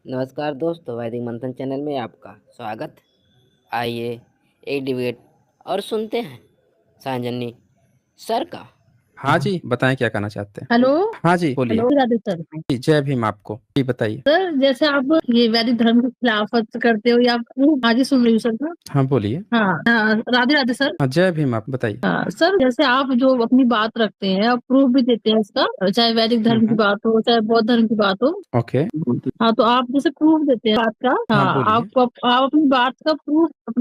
नमस्कार दोस्तों, वैदिक मंथन चैनल में आपका स्वागत। आइए एक डिबेट और सुनते हैं सांजनी सर का। हाँ जी, बताएं क्या कहना चाहते हैं। हेलो। हाँ जी बोलिए। Hello Radhe sir. जी, जय भीम आपको। जी बताइए। सर जैसे आप ये वैदिक धर्म की खिलाफत करते हो या आज ही सुन रही हूँ सर का। हाँ बोलिए। हाँ राधे राधे सर। हाँ जय भीम, आप बताइए। सर जैसे आप जो अपनी बात रखते हैं आप प्रूफ भी देते हैं इसका, चाहे वैदिक धर्म की हम्म। बात हो चाहे बौद्ध धर्म की बात हो। ओके। हाँ तो आप जैसे प्रूफ देते हैं बात का। हाँ हाँ बोलिए। आप अपनी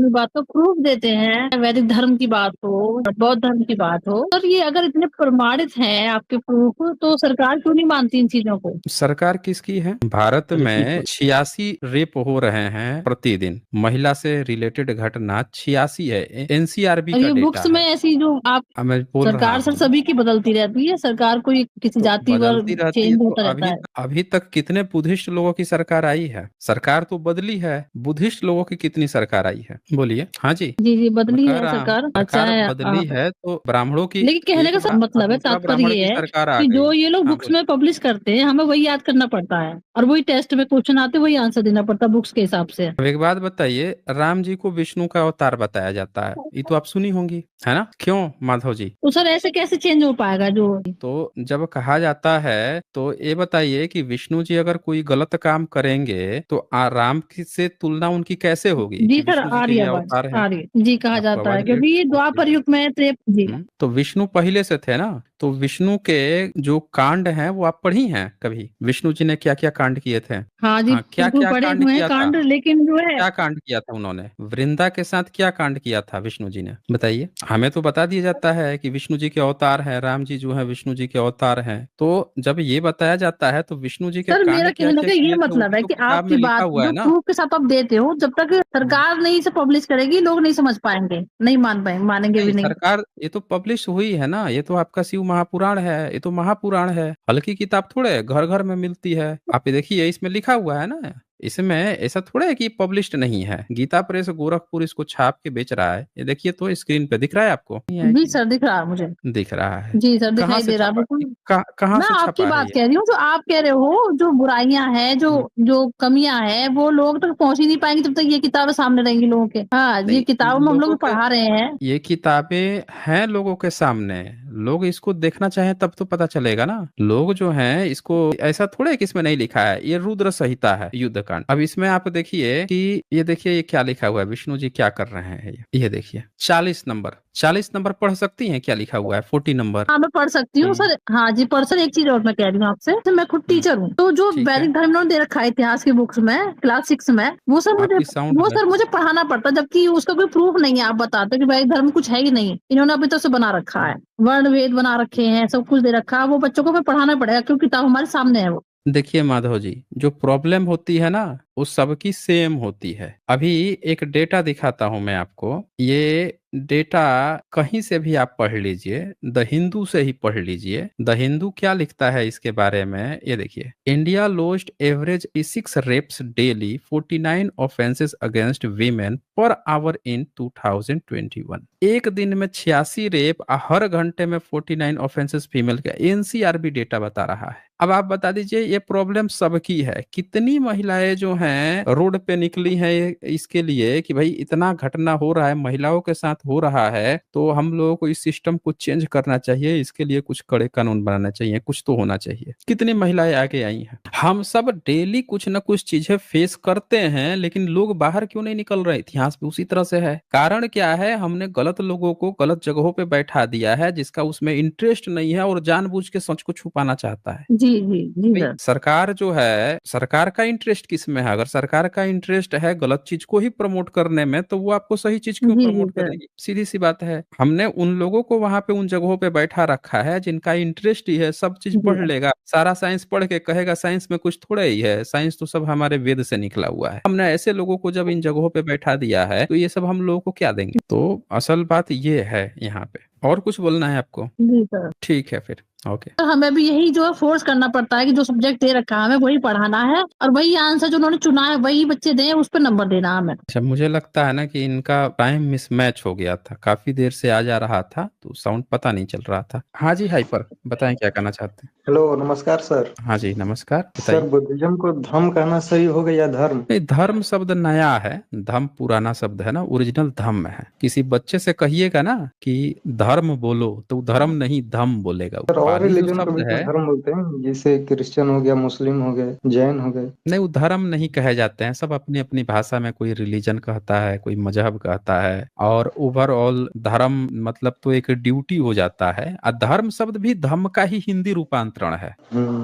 बात का प्रूफ देते हैं, वैदिक धर्म की बात हो बौद्ध धर्म की बात हो। सर ये अगर इतने प्रमाणित हैं आपके प्रूफ, तो सरकार क्यों नहीं मानती इन चीजों को? सरकार किसकी है? भारत में 86 रेप हो रहे हैं प्रतिदिन। महिला से रिलेटेड घटना 86 है। एनसीआरबी और का ये डेटा बुक्स में है। ऐसी जो आप अब मैं बोल रहा सरकार सर हूँ सभी की बदलती रहती है, सरकार कोई किसी तो जाति बदलती वर्ग रहती है। चेंज तो होता रहता अभी है। अभी तक कितने बुद्धिस्ट लोगों की सरकार आई है? सरकार तो बदली है, बुद्धिस्ट लोगों की कितनी सरकार आई है? बोलिए। हाँ जी, जी जी मैं बदली कह है रहा हूँ सरकार, अच्छा सरकार है। बदली है तो ब्राह्मणों की लेकिन कहने एक का सब और मतलब है, दूसरा तात्पर्य ब्राह्मण ये की है सरकार आ कि गई। जो ये लोग हाँ बुक्स बोलिए। में पब्लिश करते हैं हमें वही याद करना पड़ता है, और वही टेस्ट में क्वेश्चन आते हैं, वही आंसर देना पड़ता है बुक्स के हिसाब से। अब एक बात बताइए, राम जी को विष्णु का अवतार बताया जाता है, ये तो आप सुनी होंगी, है ना? क्यों माधव जी? तो सर ऐसे कैसे चेंज हो पाएगा जो? तो जब कहा जाता है तो ये बताइए कि विष्णु जी अगर कोई गलत काम करेंगे तो राम की से तुलना उनकी कैसे होगी जी कि सर विष्णु जी आ के रही ये है आवाज, अवतार हैं? आ रही है जी, कहा आपको जाता आवाज है क्लियर? क्योंकि ये ओके। द्वापर युग में जी। तो विष्णु पहले से थे ना। तो विष्णु के जो कांड हैं वो आप पढ़ी हैं कभी? विष्णु जी ने क्या क्या कांड किए थे? हाँ जी हाँ, क्या बिल्कुल क्या पढ़े कांड हुए हैं किया था? कांड, लेकिन जो है क्या कांड किया था उन्होंने? वृंदा के साथ क्या कांड किया था विष्णु जी ने? बताइए। हमें तो बता दिया जाता है कि विष्णु जी के अवतार हैं, राम जी जो है विष्णु जी के अवतार हैं। तो जब ये बताया जाता है तो विष्णु जी के सर मेरा कांड क्या कहने क्या का ये किए थे वो मतलब भी है तो कि किताब आपकी में लिखा बात हुआ है जो ना। प्रूफ के साथ आप देते हो, जब तक सरकार नहीं इसे पब्लिश करेगी लोग नहीं समझ पाएंगे, नहीं मानेंगे भी नहीं, नहीं। सरकार ये तो पब्लिश हुई है ना। ये तो आपका शिव महापुराण है, ये तो महापुराण है। हल्की किताब थोड़े घर घर में मिलती है। आप ये देखिए, इसमें लिखा हुआ है ना। इसमें ऐसा थोड़ा है कि पब्लिश्ड नहीं है। गीता प्रेस गोरखपुर इसको छाप के बेच रहा है। ये देखिए तो स्क्रीन पे दिख रहा है आपको? नहीं है जी कि सर दिख रहा है मुझे। नहीं दिख रहा है? जी सर कहाँ दिखाई से दे रहा है छपा? बिल्कुल। कहाँ मैं से आपकी छपा है बात ये? कह रही हूँ, जो आप कह रहे हो जो बुराइयां हैं, जो हम्म, जो कमियां हैं, वो लोग तक पहुंच ही नहीं पाएंगी जब तक ये किताबें सामने रहेंगी लोगों के। हाँ ये नहीं, किताबों में हम लोगों लोग के पढ़ा रहे हैं। ये किताबें हैं लोगों के सामने। लोग इसको देखना चाहें तब तो पता चलेगा ना। लोग जो हैं इसको ऐसा थोड़ा है कि इसमें नहीं लिखा है। ये रुद्र संहिता है, युद्ध कांड। अब इसमें आप देखिए कि ये देखिए ये क्या लिखा हुआ है, विष्णु जी क्या कर रहे हैं। ये देखिए 40 नंबर। 40 नंबर पढ़ सकती हैं क्या लिखा हुआ है? 40 नंबर। हाँ मैं पढ़ सकती हूँ हम्म। सर। हाँ जी पर सर एक चीज और मैं कह रही हूँ आपसे, तो मैं खुद हम्म, टीचर हूँ, तो जो ठीक है। वैदिक धर्म इन्होंने दे रखा है इतिहास की बुक्स में क्लास 6 में, वो सर मुझे आपकी साउंड वो अलग सर है। मुझे पढ़ाना पड़ता, जबकि उसका कोई प्रूफ नहीं है। आप बताते हो कि वैदिक धर्म में कुछ है ही नहीं, इन्होंने अभी तक से बना रखा है, वर्ण वेद बना रखे हैं, सब कुछ दे रखा है। वो बच्चों को हमें पढ़ाना पड़ेगा क्योंकि किताब हमारे सामने है वो। देखिए माधव जी, जो प्रॉब्लम होती है ना वो सबकी सेम होती है। अभी एक डेटा दिखाता हूं मैं आपको। ये डेटा कहीं से भी आप पढ़ लीजिए, द हिंदू से ही पढ़ लीजिए। द हिंदू क्या लिखता है इसके बारे में, ये देखिए। India lost average 6 rapes daily, 49 offences against women per hour in 2021। एक दिन में 86 रेप, हर घंटे में 49 ऑफेंसेस फीमेल का एनसीआरबी डेटा बता रहा है। अब आप बता दीजिए, ये प्रॉब्लम सबकी है। कितनी महिलाएं जो हैं रोड पे निकली हैं इसके लिए कि भाई इतना घटना हो रहा है, महिलाओं के साथ हो रहा है, तो हम लोगों को इस सिस्टम को चेंज करना चाहिए। इसके लिए कुछ कड़े कानून बनाना चाहिए, कुछ तो होना चाहिए। कितनी महिलाएं आगे आई हैं। हम सब डेली कुछ ना कुछ चीजें फेस करते हैं, लेकिन लोग बाहर क्यों नहीं निकल रहे? इतिहास भी उसी तरह से है। कारण क्या है? हमने गलत लोगों को गलत जगहों पे बैठा दिया है, जिसका उसमें इंटरेस्ट नहीं है और जानबूझ के सच को छुपाना चाहता है। जी जी जी भाई सर। सरकार जो है, सरकार का इंटरेस्ट किस में है? अगर सरकार का इंटरेस्ट है गलत चीज को ही प्रमोट करने में, तो वो आपको सही चीज क्यों जी जी प्रमोट सर। करेगी? सीधी सी बात है। हमने उन लोगों को वहां पे उन जगहों पे बैठा रखा है जिनका इंटरेस्ट ही है। सब चीज जी पढ़ लेगा, सारा साइंस पढ़ के कहेगा साइंस में कुछ थोड़ा ही है, साइंस तो सब हमारे वेद से निकला हुआ है। हमने ऐसे लोगों को जब इन जगहों पे बैठा दिया है तो ये सब हम लोगों को क्या देंगे? तो असल बात ये है यहाँ पे। और कुछ बोलना है आपको? जी सर। ठीक है फिर। ओके। तो हमें भी यही जो है फोर्स करना पड़ता है कि जो सब्जेक्ट दे रखा है हमें वही पढ़ाना है और वही आंसर जो उन्होंने चुना है वही बच्चे दें, उस पर नंबर देना है हमें। अच्छा, मुझे लगता है ना कि इनका टाइम मिसमैच हो गया था, काफी देर से आ जा रहा था तो साउंड पता नहीं चल रहा था। हाँ जी, हाइपर बताएं क्या कहना चाहते हैं। हेलो, नमस्कार सर। हाँ जी, नमस्कार, सर, बताइए। बुद्धिज्म को धर्म कहना सही होगा या धर्म? नहीं, धर्म शब्द नया है, धम्म पुराना शब्द है ना, ओरिजिनल धम्म है। किसी बच्चे से कहिएगा ना कि धर्म बोलो तो वो धर्म नहीं धम्म बोलेगा, वो सर, और पाली जो रिलीजन को शब्द भी तो है। धर्म बोलते हैं, जैसे क्रिश्चियन हो गया, मुस्लिम हो गए, जैन हो गए। नहीं, वो धर्म नहीं कहे जाते हैं, सब अपनी अपनी भाषा में, कोई रिलीजन कहता है, कोई मजहब कहता है, और ओवरऑल धर्म मतलब तो एक ड्यूटी हो जाता है। और धर्म शब्द भी धम्म का ही हिंदी रूपांतरण है।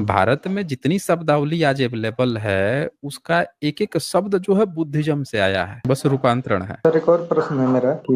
भारत में जितनी शब्दावली आज अवेलेबल है उसका एक एक शब्द जो है बुद्धिज्म से आया है, बस रूपांतरण है। सर, एक और प्रश्न है मेरा कि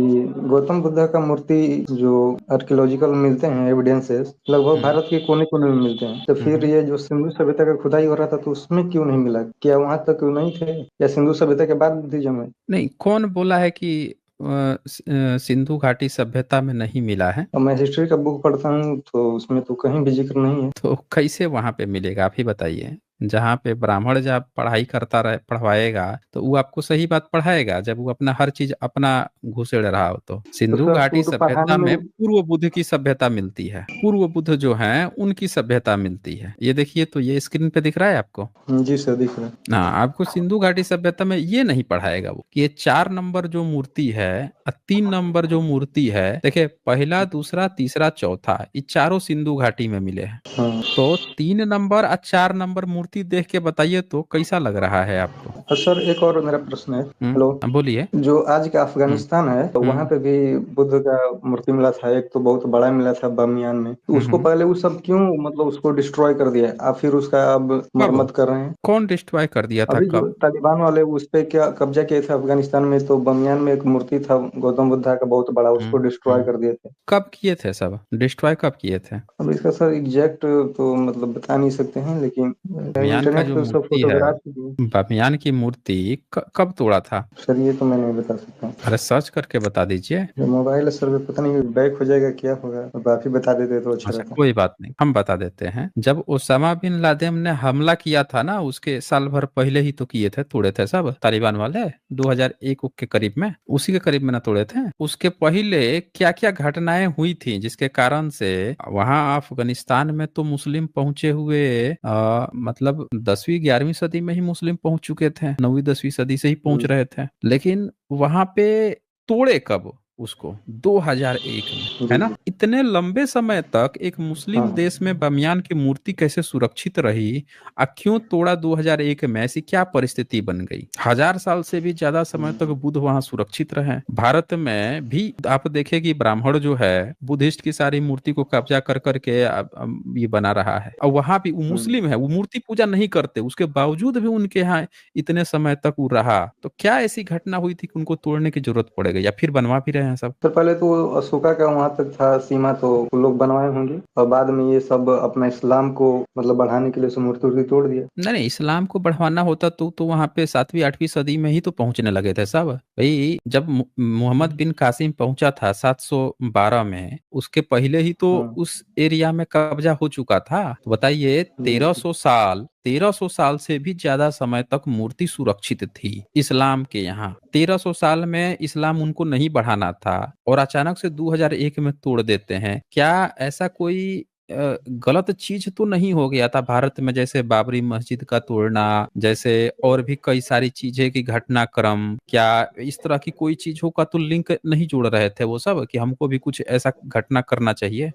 गौतम बुद्ध का मूर्ति जो आर्कियोलॉजिकल मिलते हैं एविडेंसेस, लगभग भारत के कोने कोने में मिलते हैं, तो फिर ये जो सिंधु सभ्यता का खुदाई हो रहा था तो उसमें क्यों नहीं मिला? क्या वहां तक क्यों नहीं थे, या सिंधु सभ्यता के बाद बुद्धिज्म है? नहीं, कौन बोला है कि सिंधु घाटी सभ्यता में नहीं मिला है? और मैं हिस्ट्री का बुक पढ़ता हूँ तो उसमें तो कहीं भी जिक्र नहीं है। तो कैसे वहां पे मिलेगा, आप ही बताइए। जहाँ पे ब्राह्मण जब पढ़ाई करता रहे, पढ़वाएगा तो वो आपको सही बात पढ़ाएगा, जब वो अपना हर चीज अपना घुसेड़ रहा हो। तो तो सिंधु सर, घाटी वो तो पढ़ाने सभ्यता में में। पूर्व बुद्ध की सभ्यता मिलती है, पूर्व बुद्ध जो हैं उनकी सभ्यता मिलती है। ये देखिए, तो ये स्क्रीन पे दिख रहा है आपको। जी सर, दिख रहा है। हाँ, आपको सिंधु घाटी सभ्यता में ये नहीं पढ़ाएगा वो कि ये 4 नंबर जो मूर्ति है और 3 नंबर जो मूर्ति है, देखिए पहला, दूसरा, तीसरा, चौथा, ये चारों सिंधु घाटी में मिले हैं। हाँ। तो 3 नंबर और 4 नंबर मूर्ति देख के बताइए तो कैसा लग रहा है आपको? और सर, एक और मेरा प्रश्न है। हेलो। बोलिए। जो आज का अफगानिस्तान है तो वहां पे भी बुद्ध का मूर्ति मिला था, एक तो बहुत बड़ा मिला था बामियान में, तो उसको पहले वो सब क्यों, मतलब उसको डिस्ट्रॉय कर दिया, आप फिर उसका अब मरम्मत कर रहे हैं? कौन डिस्ट्रॉय कर दिया था, अभी जो कब? तालिबान वाले उस पे क्या कब्जा किए थे अफगानिस्तान में, तो बामियान में एक मूर्ति था गौतम बुद्धा का बहुत बड़ा, उसको डिस्ट्रॉय कर दिए थे। कब किए थे सब डिस्ट्रॉय, कब किए थे? अब इसका सर एग्जैक्ट तो मतलब बता नहीं सकते हैं, लेकिन बामियान का इंटरनेट जो पे सब मूर्ति है, फोटोग्राफ। बामियान की मूर्ति कब तोड़ा था? सर, ये तो मैं नहीं बता सकता। अरे सर्च करके बता दीजिए। जो मोबाइल है सर, पे पता नहीं बैक हो जाएगा, क्या होगा, अब आप ही बता देते तो अच्छा अच्छा, रहता। कोई बात नहीं, हम बता देते हैं। जब ओसामा बिन लादेन ने हमला किया था ना, उसके साल भर पहले ही तो किए थे, तोड़े थे सब तालिबान वाले 2001 के करीब में, उसी के करीब में ना तोड़े थे। उसके पहले क्या क्या घटनाएं हुई थी जिसके कारण से वहां अफगानिस्तान में तो मुस्लिम पहुंचे हुए, मतलब 10वीं 11वीं सदी में ही मुस्लिम पहुंच चुके थे, 9वीं 10वीं सदी से ही पहुंच रहे थे, लेकिन वहां पे तोड़े कब उसको? 2001 में, है ना। इतने लंबे समय तक एक मुस्लिम देश में बामियान की मूर्ति कैसे सुरक्षित रही, क्यों तोड़ा 2001 में? ऐसी क्या परिस्थिति बन गई? 1000 साल से भी ज्यादा समय तक बुद्ध वहां सुरक्षित रहे। भारत में भी आप देखें कि ब्राह्मण जो है बुद्धिस्ट की सारी मूर्ति को कब्जा कर करके ये बना रहा है, और वहां भी वो मुस्लिम है, वो मूर्ति पूजा नहीं करते, उसके बावजूद भी उनके यहाँ इतने समय तक वो रहा। तो क्या ऐसी घटना हुई थी कि उनको तोड़ने की जरूरत पड़ेगी, या फिर बनवा भी रहे हैं सब? सर, पहले तो अशोका का वहां तक था सीमा, तो वो लोग बनवाए होंगे, और बाद में ये सब अपना इस्लाम को मतलब बढ़ाने के लिए सब मूर्ति उर्ति तोड़ दिया। नहीं, इस्लाम को बढ़ाना होता तो वहां पे 7वीं 8वीं सदी में ही तो पहुंचने लगे थे सब भाई। जब मोहम्मद बिन कासिम पहुंचा था 712 में, उसके पहले ही तो उस एरिया में कब्जा हो चुका था। तो बताइए, 1300 साल से भी ज्यादा समय तक मूर्ति सुरक्षित थी इस्लाम के यहाँ। 1300 साल में इस्लाम उनको नहीं बढ़ाना था, और अचानक से 2001 में तोड़ देते हैं। क्या ऐसा कोई गलत चीज तो नहीं हो गया था भारत में, जैसे बाबरी मस्जिद का तोड़ना, जैसे और भी कई सारी चीजें की घटनाक्रम? क्या इस तरह की कोई चीज हो का तो लिंक नहीं जोड़ रहे थे वो सब कि हमको भी कुछ ऐसा घटना करना चाहिए?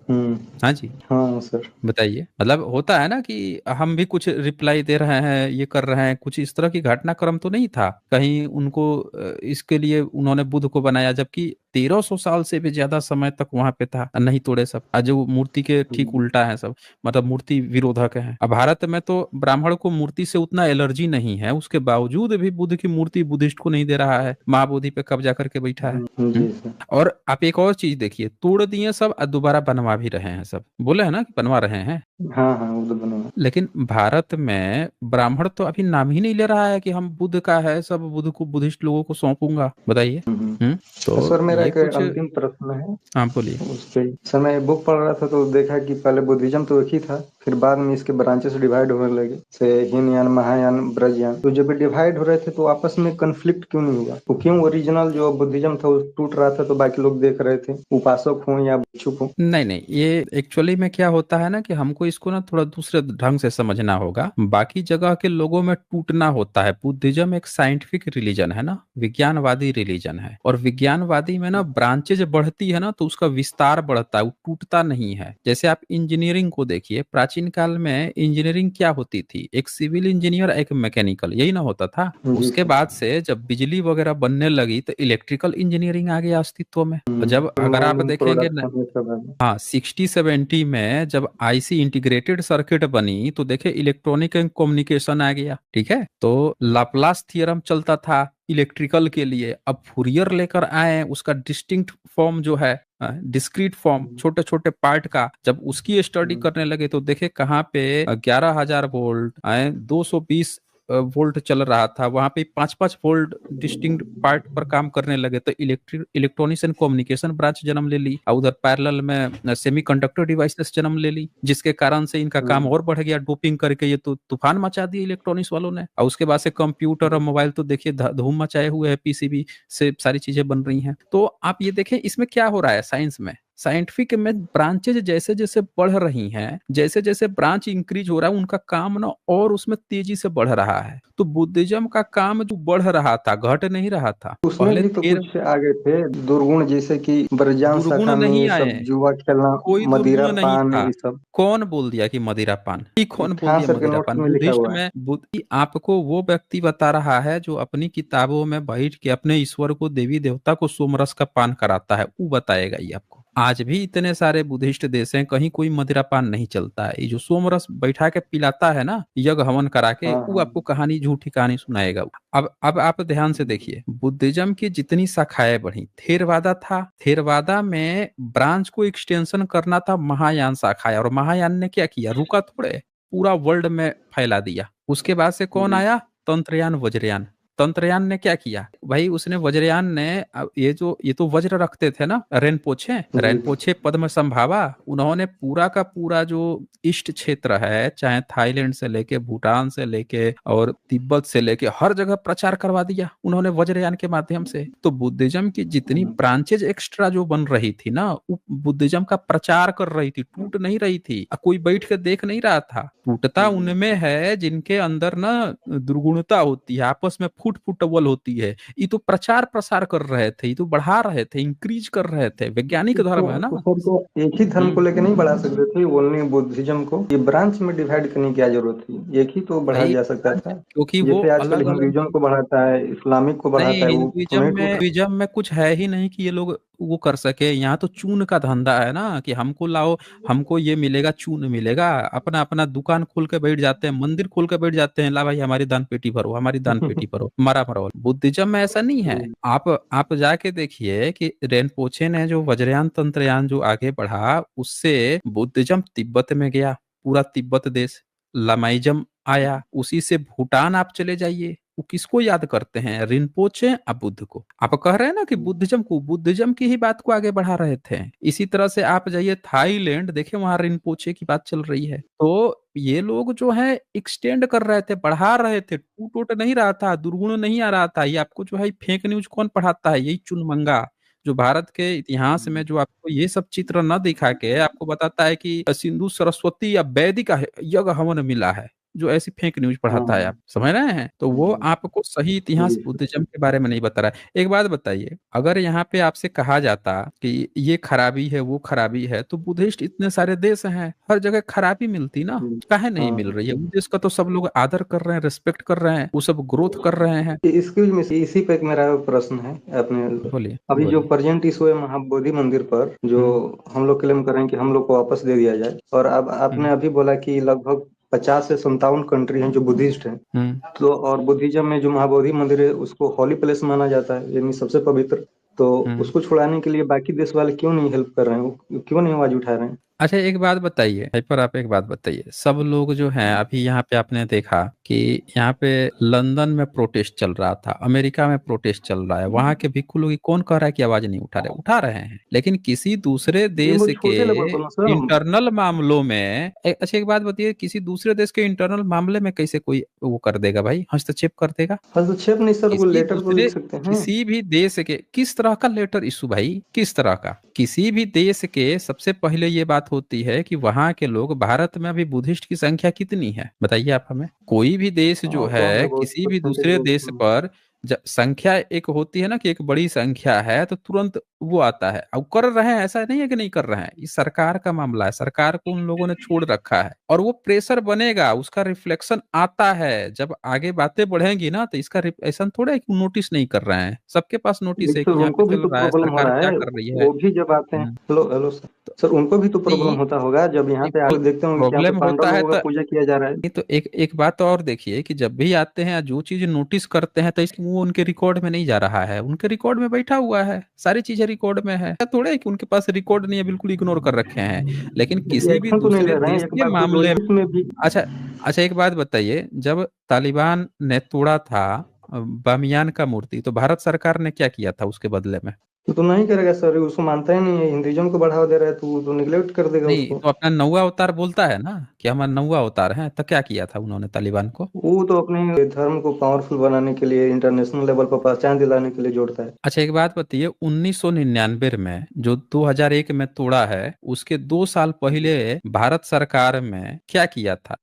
हाँ जी, हाँ सर, बताइए। मतलब होता है ना कि हम भी कुछ रिप्लाई दे रहे हैं, ये कर रहे हैं, कुछ इस तरह की घटनाक्रम तो नहीं था कहीं उनको इसके लिए उन्होंने बुद्ध को बनाया, जबकि 1300 साल से भी ज्यादा समय तक वहां पे था, नहीं तोड़े सब। आज जो मूर्ति के ठीक उल्टा है सब, मतलब मूर्ति विरोधक है। अब भारत में तो ब्राह्मण को मूर्ति से उतना एलर्जी नहीं है, उसके बावजूद भी बुद्ध की मूर्ति बुद्धिस्ट को नहीं दे रहा है, महाबोधि पे कब्जा करके बैठा है। और आप एक और चीज देखिए, तोड़ दिए सब और दोबारा बनवा भी रहे हैं सब, बोले है ना कि बनवा रहे हैं। हाँ हाँ, वो तो बना। लेकिन भारत में ब्राह्मण तो अभी नाम ही नहीं ले रहा है कि हम बुद्ध का है, सब बुद्ध को बुद्धिस्ट लोगों को सौंपूंगा। बताइए। तो सर, मेरा एक अंतिम प्रश्न है। हाँ, बोलिए। उस पे सर, मैं बुक पढ़ रहा था तो देखा कि पहले पहले बुद्धिज्म तो एक ही था, फिर बाद में इसके ब्रांचेस डिवाइड होने लगे, से हीनयान, महायान, ब्रजयान। तो जब डिवाइड हो रहे थे तो आपस में कन्फ्लिक्ट क्यों नहीं हुआ? तो क्यों ओरिजिनल जो बुद्धिज्म था वो टूट रहा था तो बाकी लोग देख रहे थे, उपासक हो या भिक्षुक हो? नहीं नहीं, ये एक्चुअली में क्या होता है ना कि हमको इसको ना थोड़ा दूसरे ढंग से समझना होगा। बाकी जगह के लोगों में टूटना होता है, बुद्धिज्म एक साइंटिफिक रिलीजन है ना, विज्ञानवादी रिलीजन है, और विज्ञानवादी में ना ब्रांचेज बढ़ती है ना तो उसका विस्तार बढ़ता है, वो टूटता नहीं है। जैसे आप इंजीनियरिंग को देखिए, प्राचीन काल में इंजीनियरिंग क्या होती थी? एक सिविल इंजीनियर, एक मैकेनिकल, यही ना होता था। जी उसके सर। बाद से जब बिजली वगैरह बनने लगी तो इलेक्ट्रिकल इंजीनियरिंग आ गया अस्तित्व में। और जब अगर आप माइनिंग, देखेंगे प्रोडक्शन, ये सब है। हाँ, 60-70 में जब आईसी इंटीग्रेटेड सर्किट बनी तो देखे इलेक्ट्रॉनिक एंड कम्युनिकेशन आ गया। ठीक है, तो लाप्लास थ्योरम चलता था इलेक्ट्रिकल के लिए, अब फूरियर लेकर आए उसका डिस्टिंक्ट फॉर्म जो है, डिस्क्रीट फॉर्म, छोटे छोटे पार्ट का, जब उसकी स्टडी करने लगे तो देखे कहाँ पे 11,000 वोल्ट आए, 220 वोल्ट चल रहा था, वहां पे 5-5 वोल्ट डिस्टिंक्ट पार्ट पर काम करने लगे, तो इलेक्ट्रॉनिक्स एंड कम्युनिकेशन ब्रांच जन्म ले ली, और उधर पैरेलल में सेमीकंडक्टर डिवाइसेस जन्म ले ली, जिसके कारण से इनका काम और बढ़ गया, डोपिंग करके ये तो तूफान मचा दिया इलेक्ट्रॉनिक्स वालों ने। और उसके बाद से कंप्यूटर और मोबाइल तो देखिए धूम मचाए हुए है, पीसीबी से सारी चीजें बन रही हैं। तो आप ये देखें इसमें क्या हो रहा है, साइंस में, साइंटिफिक में ब्रांचेज जैसे जैसे बढ़ रही हैं, जैसे जैसे ब्रांच इंक्रीज हो रहा है, उनका काम ना और उसमें तेजी से बढ़ रहा है। तो बुद्धिज्म का काम जो बढ़ रहा था, घट नहीं रहा था। उसमें पहले भी तो तेरह कुछ आगे थे दुर्गुण, जैसे कि ब्रजजान दुर्गुण शाखा में नहीं ये आए, सब जुआ खेलना, कोई मदिरा दुर्गुण नहीं पान, था। ये सब। कौन बोल दिया कि मदिरा पान? ये कौन बोल हाँ दिया सर, के मदिरा नोट्स पान? में लिखा बुद्धिस्ट हुआ है। में बुद्धि आपको वो व्यक्ति बता रहा है जो अपनी किताबों में बैठ के अपने ईश्वर को, देवी देवता को सोमरस का पान कराता है, वो बताएगा ये आपको। आज भी इतने सारे बुद्धिस्ट देश हैं, कहीं कोई मदिरा पान नहीं चलता है। ये जो सोमरस बैठा के पिलाता है ना, यज्ञ हवन करा के, हाँ वो हाँ। आपको कहानी, झूठी कहानी सुनाएगा। अब आप ध्यान से देखिए, बुद्धिज्म की जितनी शाखाएं बढ़ी, थेरवादा था, थेरवादा में ब्रांच को एक्सटेंशन करना था महायान शाखा, और महायान ने क्या किया, रुका थोड़े, पूरा वर्ल्ड में फैला दिया। उसके बाद से कौन जी। आया? तंत्रयान, वज्रयान। तंत्रयान ने क्या किया भाई, उसने वज्रयान ने, अब ये तो वज्र रखते थे ना, रेनपोछे, जी। रेनपोछे पद्म संभावा, उन्होंने पूरा का पूरा जो ईस्ट क्षेत्र है, चाहे थाईलैंड से लेके, भूटान से लेके और तिब्बत से लेके, हर जगह प्रचार करवा दिया उन्होंने वज्रयान के माध्यम से। तो बुद्धिज्म की जितनी ब्रांचेज एक्स्ट्रा जो बन रही थी ना, वो बुद्धिज्म का प्रचार कर रही थी, टूट नहीं रही थी। कोई बैठ के देख नहीं रहा था। टूटता उनमें है जिनके अंदर ना दुर्गुणता होती है, आपस में फुट फुटवल होती है। ये तो प्रचार प्रसार कर रहे थे, ये तो बढ़ा रहे थे, इंक्रीज कर रहे थे, वैज्ञानिक धर्म है ना। तो सर, तो एक ही धर्म को लेके नहीं बढ़ा सकते थे ओनली बुद्धिज्म को? ये ब्रांच में डिवाइड करने की क्या जरूरत थी? एक ही तो बढ़ाया भाई जा सकता था। क्योंकि वो जैसे आजकल अलग अलग, हिंदुइज्म को बढ़ाता है, इस्लामिक को नहीं, बढ़ाता है, वो तो हिंदुइज्म नहीं में, टूटा? हिंदुइज्म में कुछ है ही नहीं कि ये लोग वो कर सके। यहाँ तो चून का धंधा है ना, कि हमको लाओ, हमको ये मिलेगा, चून मिलेगा, अपना अपना दुकान खोल के बैठ जाते हैं, मंदिर खोल के बैठ जाते हैं, ला भाई हमारी दान पेटी भरो, हमारी दान पेटी भरो, मरा मरो। बुद्धिज्म में ऐसा नहीं है। आप जाके देखिए कि रेनपोछे ने जो वज्रयान तंत्रयान जो आगे बढ़ा, उससे बुद्धिज्म तिब्बत में गया, पूरा तिब्बत देश, लामाइज्म आया, उसी से भूटान आप चले जाइए, वो किसको याद करते हैं? रिनपोचे और बुद्ध को। आप कह रहे हैं ना कि बुद्धिज्म को, बुद्धिज्म की ही बात को आगे बढ़ा रहे थे। इसी तरह से आप जाइए थाईलैंड, देखिए वहां रिनपोचे की बात चल रही है। तो ये लोग जो है एक्सटेंड कर रहे थे, बढ़ा रहे थे, टूट टूट नहीं रहा था, दुर्गुण नहीं आ रहा था। ये आपको जो है फेक न्यूज कौन पढ़ाता है? यही चुनमंगा जो भारत के इतिहास में जो आपको ये सब चित्र न दिखा के आपको बताता है कि सिंधु सरस्वती या वैदिक यज्ञ हवन मिला है, जो ऐसी फेक न्यूज पढ़ाता है, हाँ। आप समझ रहे हैं? तो वो आपको सही इतिहास जी। बुद्धिज्म के बारे में नहीं बता रहा है। एक बात बताइए, अगर यहाँ पे आपसे कहा जाता कि ये खराबी है, वो खराबी है, तो बुद्धिस्ट इतने सारे देश हैं, हर जगह खराबी मिलती ना, काहे नहीं मिल हाँ। रही है? उस देश का तो सब लोग आदर कर रहे हैं, रिस्पेक्ट कर रहे हैं, वो सब ग्रोथ कर रहे हैं। इसके में इसी पे एक मेरा प्रश्न है अपने। बोलिए अभी जो बोलिए। प्रेजेंट इशू है महाबोधि मंदिर पर, जो हम्म हम लोग क्लेम कर रहे हैं कि हम लोग को वापस दे दिया जाए, और अब आपने हम्म अभी बोला कि लगभग 50 से 57 कंट्री हैं जो बुद्धिस्ट हैं। हम्म तो और बुद्धिज्म में जो महाबोधि मंदिर है उसको हॉली प्लेस माना जाता है, यानी सबसे पवित्र। तो हम्म। उसको छुड़ाने के लिए बाकी देश वाले क्यों नहीं हेल्प कर रहे हैं? वो क्यों नहीं आवाज उठा रहे हैं? अच्छा एक बात बताइए हाइपर, आप एक बात बताइए, सब लोग जो हैं अभी यहाँ पे आपने देखा कि यहाँ पे लंदन में प्रोटेस्ट चल रहा था, अमेरिका में प्रोटेस्ट चल रहा है, वहां के भिक्खु लोग कौन कह रहा है कि आवाज नहीं उठा रहे हैं, लेकिन किसी दूसरे ये देश वो के छोटे लेवल पर ना सर। इंटरनल मामलों में अच्छा एक बात बताइए, किसी दूसरे देश के इंटरनल मामले में कैसे कोई वो कर देगा भाई, हस्तक्षेप कर देगा? हस्तक्षेप नहीं सर, वो किसी लेटर तो दूसरे लिख सकते हैं। किसी भी देश के किस तरह का लेटर इशू भाई, किस तरह का? किसी भी देश के सबसे पहले ये बात होती है कि वहां के लोग, भारत में अभी बुद्धिस्ट की संख्या कितनी है बताइए आप हमें। कोई भी देश जो हाँ तो है है बहुत किसी भी परसेंटेज दूसरे देश बहुत। पर जब संख्या एक होती है ना कि एक बड़ी संख्या है तो तुरंत वो आता है। अब कर रहे हैं, ऐसा नहीं है कि नहीं कर रहे हैं, ये सरकार का मामला है, सरकार को उन लोगों ने छोड़ रखा है और वो प्रेशर बनेगा, उसका रिफ्लेक्शन आता है जब आगे बातें बढ़ेंगी ना, तो इसका ऐसा थोड़ा है कि नोटिस नहीं कर रहे हैं, सबके पास नोटिस लेकिन है सर कि यहाँ पे उनको भी चल तो रहा है, प्रॉब्लम हो सरकार रहा क्या है, कर रही है। वो भी जब आते हैं। हम्म, हेलो हेलो सर। सर उनको भी तो प्रॉब्लम नहीं होता होगा जब यहाँ नहीं, पे आगे देखते होंगे कि यहाँ पे प्रॉब्लम पांडव होता है लोगों तो का पूजा किया जा रहा है। नहीं, तो एक एक बात और देखिए कि जब भी आते हैं जो चीज नोटिस करते हैं तो इसकी वो उनके रिकॉर्ड में नहीं जा रहा है, उनके रिकॉर्ड में बैठा हुआ है, सारी चीजें रिकॉर्ड में है, थोड़े है कि उनके पास रिकॉर्ड नहीं है बिल्कुल इग्नोर कर रखे हैं। लेकिन किसी भी एक्शन तो नहीं दूसरे ले रहे देश हैं, एक के बार को दो मामले, इसमें भी। अच्छा अच्छा एक बात बताइए, जब तालिबान ने तोड़ा था बामियान का मूर्ति, तो भारत सरकार ने क्या किया था उसके बदले में? तो नहीं करेगा सर, उसको मानता ही नहीं है, हिंदुइज्म को बढ़ावा दे रहा है तो वो तो निगलेक्ट कर देगा नहीं उसको। तो अपना नौवा अवतार बोलता है ना कि हमारा नौवा अवतार है, तो क्या किया था उन्होंने तालिबान को? वो तो अपने धर्म को पावरफुल बनाने के लिए, इंटरनेशनल लेवल पर पहचान दिलाने के लिए जोड़ता है। अच्छा एक बात बताइए, 1999 में जो 2001 में तोड़ा है, उसके 2 साल पहले भारत सरकार में क्या किया था?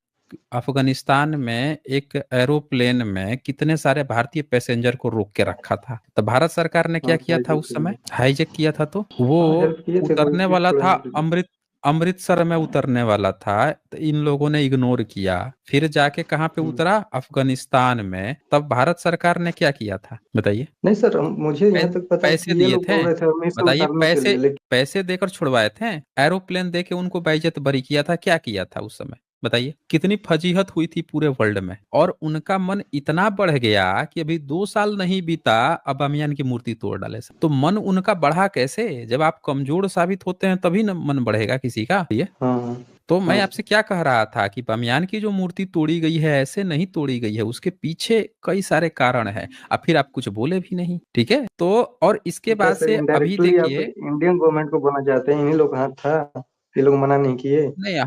अफगानिस्तान में एक एरोप्लेन में कितने सारे भारतीय पैसेंजर को रोक के रखा था, तो भारत सरकार ने क्या हाँ किया था हाईजेक उस के समय? लिए। हाईजेक किया था, तो वो हाँ हेल्प किए थे तो उतरने इसलिए वाला थोड़ा था हाँ। अमृतसर में उतरने वाला था, तो इन लोगों ने इग्नोर किया, फिर जाके कहाँ पे उतरा? अफगानिस्तान में। तब भारत सरकार ने क्या किया था बताइए? नहीं सर, मुझे यहाँ तक पता है पैसे कि ये दिए लोग थे, बोल रहे थे हमें से बताइए, उतारने के पैसे लिए, लेकिन पैसे देकर छुड़वाए थे, एरोप्लेन दे के उनको बाइज्जत बरी किया था, क्या किया था उस समय बताइए? कितनी फजीहत हुई थी पूरे वर्ल्ड में, और उनका मन इतना बढ़ गया कि अभी 2 साल नहीं बीता अब बामियान की मूर्ति तोड़ डाले। तो मन उनका बढ़ा कैसे? जब आप कमजोर साबित होते हैं तभी न मन बढ़ेगा किसी का ये। हाँ हाँ। तो मैं हाँ आपसे क्या कह रहा था कि बामियान की जो मूर्ति तोड़ी गई है ऐसे नहीं तोड़ी गई है, उसके पीछे कई सारे कारण है। अब फिर आप कुछ बोले भी नहीं, ठीक है? तो और इसके तो क्या बाद सर, से अभी इनडायरेक्टली आप देखिए, इंडियन गवर्नमेंट को बोलना चाहते हैं इन्हीं लोग का हाथ था, ये लोग मना नहीं किए? नहीं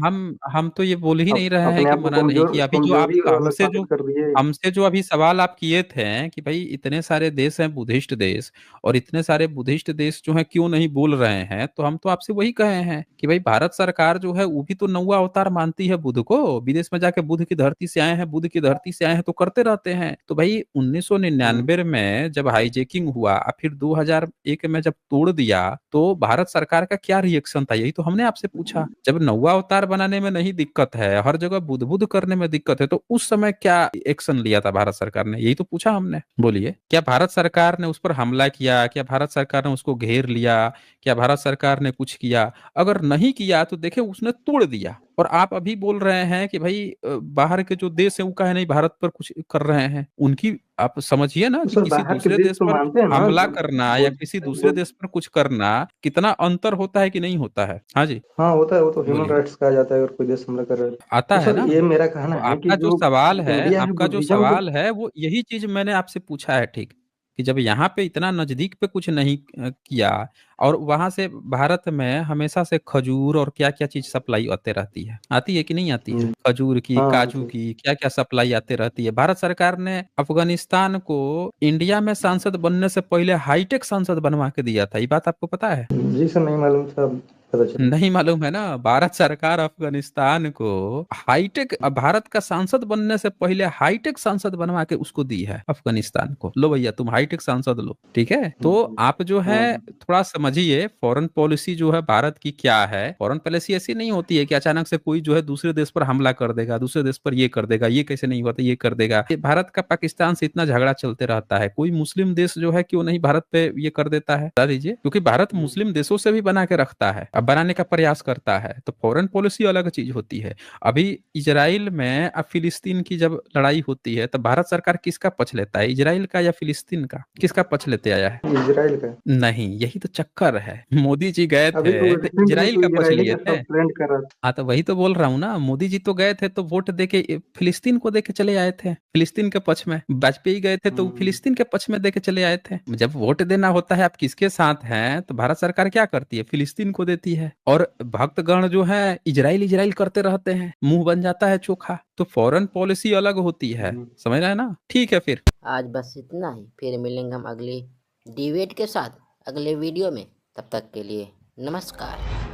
हम तो ये बोल ही नहीं रहे हैं अपने कि आप को मना नहीं कमजोर किया। अभी जो आप कमजोरी वाला हमसे जो साबित कर दिए। हमसे जो अभी सवाल आप किए थे कि भाई इतने सारे देश हैं बुद्धिस्ट देश, और इतने सारे बुद्धिस्ट देश जो हैं क्यों नहीं बोल रहे हैं, तो हम तो आपसे वही कहे हैं कि भाई भारत सरकार जो है वो भी तो नौवा अवतार मानती है बुद्ध को, विदेश में जाके बुद्ध की धरती से आए हैं, बुद्ध की धरती से आए हैं तो करते रहते हैं। तो भाई 1999 में जब हाईजेकिंग हुआ और फिर 2001 में जब तोड़ दिया, तो भारत सरकार का क्या रिएक्शन था? यही तो हमने आपसे पूछा। जब नौवा अवतार बनाने में नहीं दिक्कत है, हर जगह बुद्ध बुद्ध करने में दिक्कत है, तो उस समय क्या एक्शन लिया था भारत सरकार ने? यही तो पूछा हमने। बोलिए, क्या भारत सरकार ने उस पर हमला किया? क्या भारत सरकार ने उसको घेर लिया? क्या भारत सरकार ने कुछ किया? अगर नहीं किया तो देखे उसने तोड़ दिया, और आप अभी बोल रहे हैं कि भाई बाहर के जो देश है वो कहे नहीं भारत पर कुछ कर रहे हैं उनकी। आप समझिए ना तो कि सर किसी बाहर के दूसरे देश देश तो पर मानते हैं ना हमला जब करना या बुद्ध किसी दूसरे बुद्ध। देश पर कुछ करना कितना अंतर होता है कि नहीं होता है? हाँ जी, हाँ होता है, वो तो ह्यूमन बोलिए। राइट्स कहा जाता है अगर कोई देश हमला कर रहा है। आता तो है सर ना? ये मेरा कहना तो है कि जो इंडिया है आपका जो बुद्धिज्म को। सवाल है वो यही चीज मैंने आपसे पूछा है, ठीक? कि जब यहाँ पे इतना नजदीक पे कुछ नहीं किया, और वहां से भारत में हमेशा से खजूर और क्या क्या चीज सप्लाई आते रहती है, आती है कि नहीं आती है? खजूर की, हाँ काजू तो की, क्या क्या सप्लाई आते रहती है। भारत सरकार ने अफगानिस्तान को इंडिया में सांसद बनने से पहले हाईटेक सांसद बनवा के दिया था, ये बात आपको पता है? जी सर, नहीं मालूम था, अब पता चला। नहीं मालूम है ना? भारत सरकार अफगानिस्तान को हाईटेक, भारत का सांसद बनने से पहले हाईटेक सांसद बनवा के उसको दी है अफगानिस्तान को। लो भैया तुम हाईटेक सांसद लो, ठीक है? तो आप जो है हाँ थोड़ा समझिए फॉरेन पॉलिसी जो है भारत की क्या है। फॉरेन पॉलिसी ऐसी नहीं होती है कि अचानक से कोई जो है दूसरे देश पर हमला कर देगा, दूसरे देश पर ये कर देगा, ये कैसे नहीं होता ये कर देगा। ये भारत का पाकिस्तान से इतना झगड़ा चलते रहता है, कोई मुस्लिम देश जो है क्यों नहीं भारत पे ये कर देता है? बता दीजिए, क्योंकि भारत मुस्लिम देशों से भी बना के रखता है। बनाने का प्रयास करता है, तो फॉरेन पॉलिसी अलग चीज होती है। अभी इजराइल में अब फिलिस्तीन की जब लड़ाई होती है तो भारत सरकार किसका पक्ष लेता है, इजराइल का या फिलिस्तीन का, किसका पक्ष लेते आया है? इजराइल का। नहीं, यही तो चक्कर है। मोदी जी गए अभी तो थे तो रिसेंट में इजराइल तो का पक्ष इजरायली लिए का थे। सब ट्रेंड कर रहा था। हाँ, तो वही तो बोल रहा हूँ ना, मोदी जी तो गए थे तो वोट देके फिलिस्तीन को देके चले आए थे, फिलिस्तीन के पक्ष में। वाजपेयी गए थे तो फिलिस्तीन के पक्ष में देके चले आए थे। जब वोट देना होता है आप किसके साथ हैं, तो भारत सरकार क्या करती है, फिलिस्तीन को देती है। और भक्तगण जो है इजराइल इजराइल करते रहते हैं, मुंह बन जाता है चोखा। तो फॉरेन पॉलिसी अलग होती है, समझ रहे हैं ना। ठीक है फिर आज बस इतना ही, फिर मिलेंगे हम अगली डिबेट के साथ अगले वीडियो में। तब तक के लिए नमस्कार।